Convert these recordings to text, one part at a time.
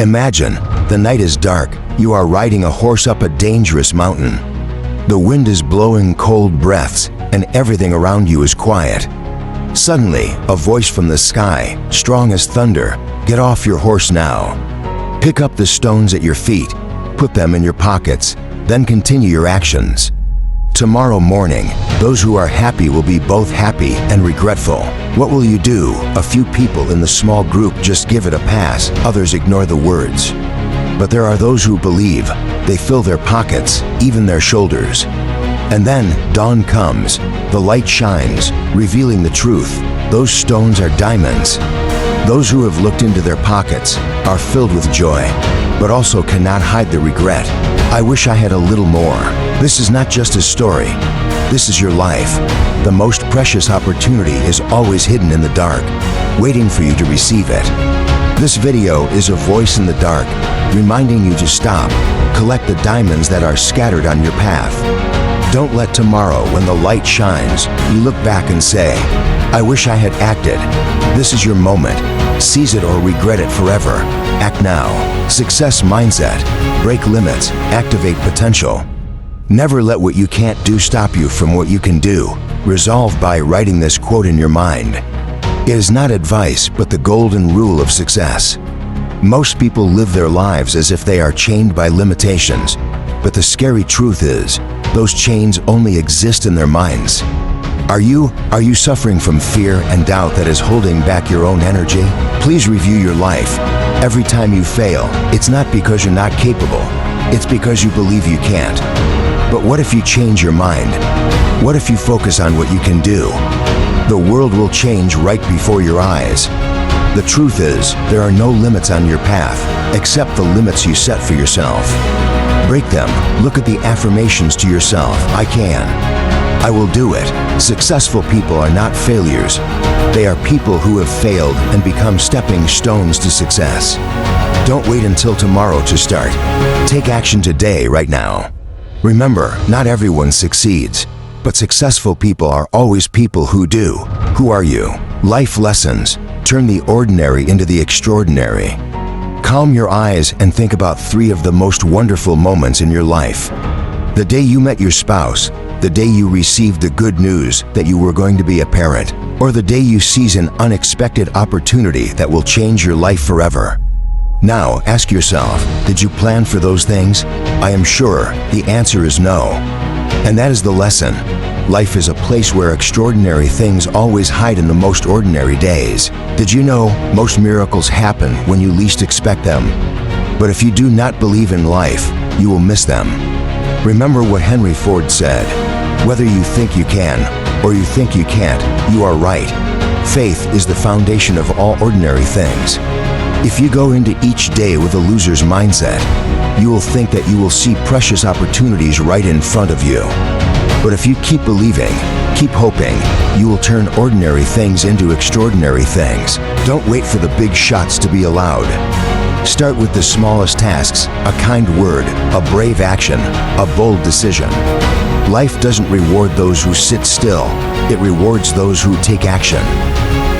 Imagine, the night is dark, you are riding a horse up a dangerous mountain. The wind is blowing cold breaths, and everything around you is quiet. Suddenly, a voice from the sky, strong as thunder, "Get off your horse now. Pick up the stones at your feet, put them in your pockets, then continue your actions. Tomorrow morning, those who are happy will be both happy and regretful. What will you do?" A few people in the small group just give it a pass, others ignore the words. But there are those who believe. They fill their pockets, even their shoulders. And then dawn comes, the light shines, revealing the truth. Those stones are diamonds. Those who have looked into their pockets are filled with joy, but also cannot hide the regret. "I wish I had a little more." This is not just a story. This is your life. The most precious opportunity is always hidden in the dark, waiting for you to receive it. This video is a voice in the dark, reminding you to stop, collect the diamonds that are scattered on your path. Don't let tomorrow, when the light shines, you look back and say, "I wish I had acted." This is your moment. Seize it or regret it forever. Act now. Success mindset. Break limits. Activate potential. Never let what you can't do stop you from what you can do. Resolve by writing this quote in your mind. It is not advice, but the golden rule of success. Most people live their lives as if they are chained by limitations, but the scary truth is, those chains only exist in their minds. Are you suffering from fear and doubt that is holding back your own energy? Please review your life. Every time you fail, it's not because you're not capable. It's because you believe you can't. But what if you change your mind? What if you focus on what you can do? The world will change right before your eyes. The truth is, there are no limits on your path, except the limits you set for yourself. Break them. Look at the affirmations to yourself. "I can. I will do it." Successful people are not failures. They are people who have failed and become stepping stones to success. Don't wait until tomorrow to start. Take action today, right now. Remember, not everyone succeeds, but successful people are always people who do. Who are you? Life lessons. Turn the ordinary into the extraordinary. Calm your eyes and think about 3 of the most wonderful moments in your life. The day you met your spouse, the day you received the good news that you were going to be a parent, or the day you seize an unexpected opportunity that will change your life forever. Now, ask yourself, did you plan for those things? I am sure the answer is no. And that is the lesson. Life is a place where extraordinary things always hide in the most ordinary days. Did you know most miracles happen when you least expect them? But if you do not believe in life, you will miss them. Remember what Henry Ford said, "Whether you think you can or you think you can't, you are right." Faith is the foundation of all ordinary things. If you go into each day with a loser's mindset, you will think that you will see precious opportunities right in front of you. But if you keep believing, keep hoping, you will turn ordinary things into extraordinary things. Don't wait for the big shots to be allowed. Start with the smallest tasks, a kind word, a brave action, a bold decision. Life doesn't reward those who sit still. It rewards those who take action.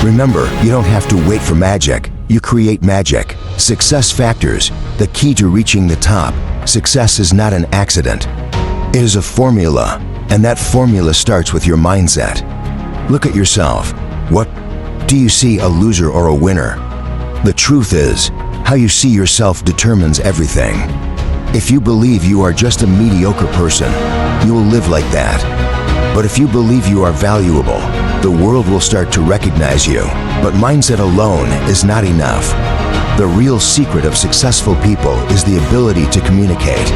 Remember, you don't have to wait for magic. You create magic. Success factors, the key to reaching the top. Success is not an accident. It is a formula, and that formula starts with your mindset. Look at yourself. What do you see, a loser or a winner? The truth is, how you see yourself determines everything. If you believe you are just a mediocre person, you will live like that. But if you believe you are valuable, the world will start to recognize you. But mindset alone is not enough. The real secret of successful people is the ability to communicate.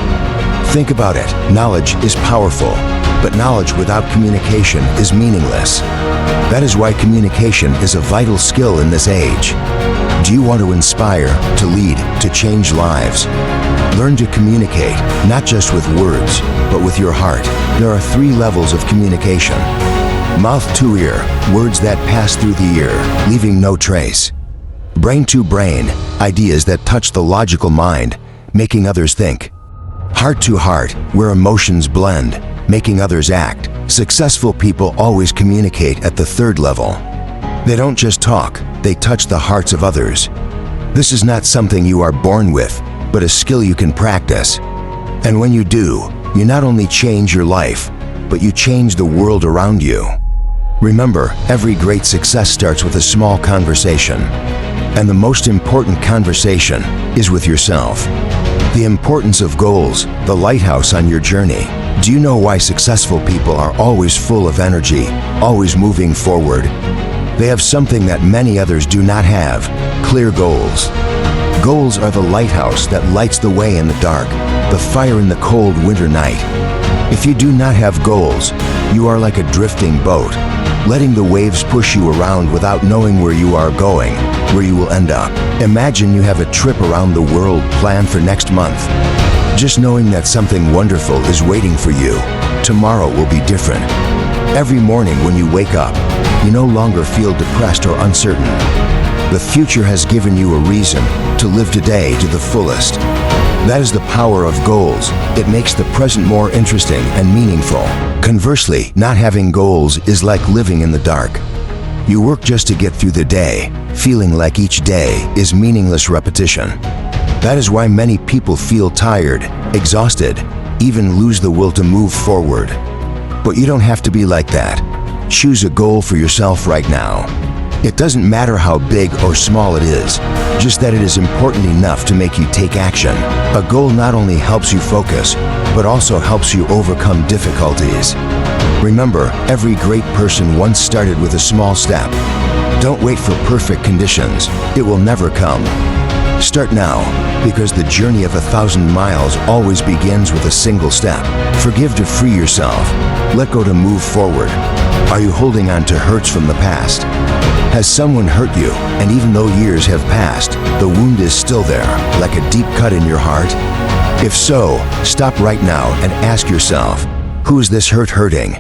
Think about it. Knowledge is powerful, but knowledge without communication is meaningless. That is why communication is a vital skill in this age. Do you want to inspire, to lead, to change lives? Learn to communicate, not just with words, but with your heart. There are 3 levels of communication. Mouth to ear, words that pass through the ear, leaving no trace. Brain to brain, ideas that touch the logical mind, making others think. Heart to heart, where emotions blend, making others act. Successful people always communicate at the 3rd level. They don't just talk, they touch the hearts of others. This is not something you are born with, but a skill you can practice. And when you do, you not only change your life, but you change the world around you. Remember, every great success starts with a small conversation. And the most important conversation is with yourself. The importance of goals, the lighthouse on your journey. Do you know why successful people are always full of energy, always moving forward? They have something that many others do not have: clear goals. Goals are the lighthouse that lights the way in the dark, the fire in the cold winter night. If you do not have goals, you are like a drifting boat, letting the waves push you around without knowing where you are going, where you will end up. Imagine you have a trip around the world planned for next month. Just knowing that something wonderful is waiting for you. Tomorrow will be different. Every morning when you wake up, you no longer feel depressed or uncertain. The future has given you a reason to live today to the fullest. That is the power of goals. It makes the present more interesting and meaningful. Conversely, not having goals is like living in the dark. You work just to get through the day, feeling like each day is meaningless repetition. That is why many people feel tired, exhausted, even lose the will to move forward. But you don't have to be like that. Choose a goal for yourself right now. It doesn't matter how big or small it is, just that it is important enough to make you take action. A goal not only helps you focus, but also helps you overcome difficulties. Remember, every great person once started with a small step. Don't wait for perfect conditions. It will never come. Start now, because the journey of 1,000 miles always begins with a single step. Forgive to free yourself. Let go to move forward. Are you holding on to hurts from the past? Has someone hurt you, and even though years have passed, the wound is still there, like a deep cut in your heart? If so, stop right now and ask yourself, who is this hurt hurting?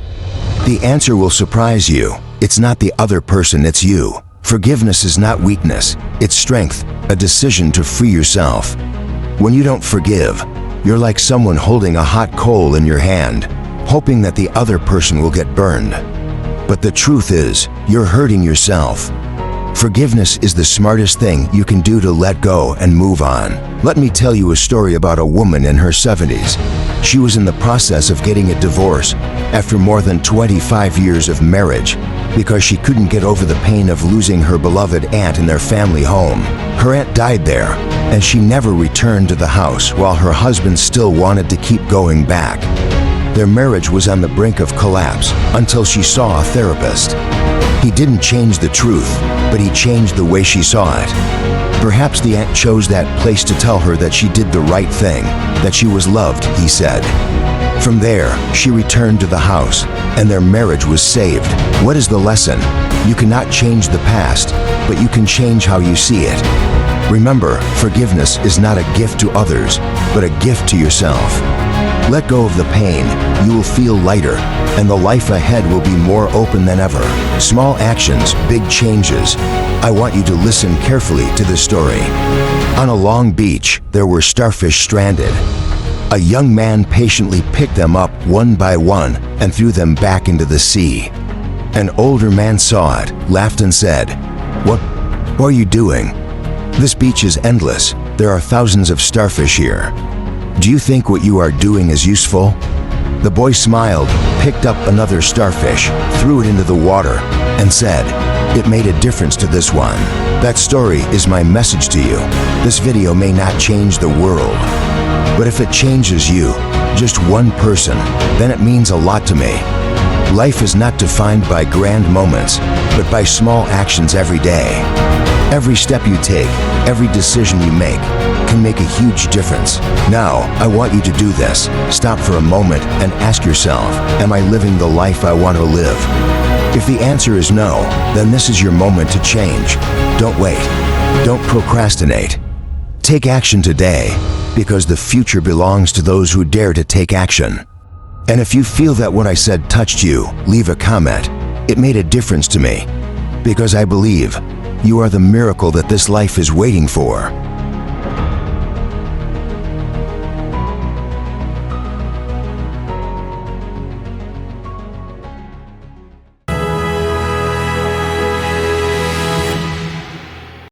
The answer will surprise you. It's not the other person, it's you. Forgiveness is not weakness, it's strength, a decision to free yourself. When you don't forgive, you're like someone holding a hot coal in your hand, hoping that the other person will get burned. But the truth is, you're hurting yourself. Forgiveness is the smartest thing you can do to let go and move on. Let me tell you a story about a woman in her 70s. She was in the process of getting a divorce after more than 25 years of marriage because she couldn't get over the pain of losing her beloved aunt in their family home. Her aunt died there, and she never returned to the house while her husband still wanted to keep going back. Their marriage was on the brink of collapse until she saw a therapist. He didn't change the truth, but he changed the way she saw it. Perhaps the aunt chose that place to tell her that she did the right thing, that she was loved, he said. From there, she returned to the house, and their marriage was saved. What is the lesson? You cannot change the past, but you can change how you see it. Remember, forgiveness is not a gift to others, but a gift to yourself. Let go of the pain, you will feel lighter, and the life ahead will be more open than ever. Small actions, big changes. I want you to listen carefully to this story. On a long beach, there were starfish stranded. A young man patiently picked them up one by one and threw them back into the sea. An older man saw it, laughed and said, What are you doing? This beach is endless. There are thousands of starfish here. Do you think what you are doing is useful? The boy smiled, picked up another starfish, threw it into the water, and said, It made a difference to this one. That story is my message to you. This video may not change the world, but if it changes you, just one person, then it means a lot to me. Life is not defined by grand moments, but by small actions every day. Every step you take, every decision you can make a huge difference. Now, I want you to do this. Stop for a moment and ask yourself, am I living the life I want to live? If the answer is no, then this is your moment to change. Don't wait. Don't procrastinate. Take action today, because the future belongs to those who dare to take action. And if you feel that what I said touched you, leave a comment. It made a difference to me, because I believe you are the miracle that this life is waiting for.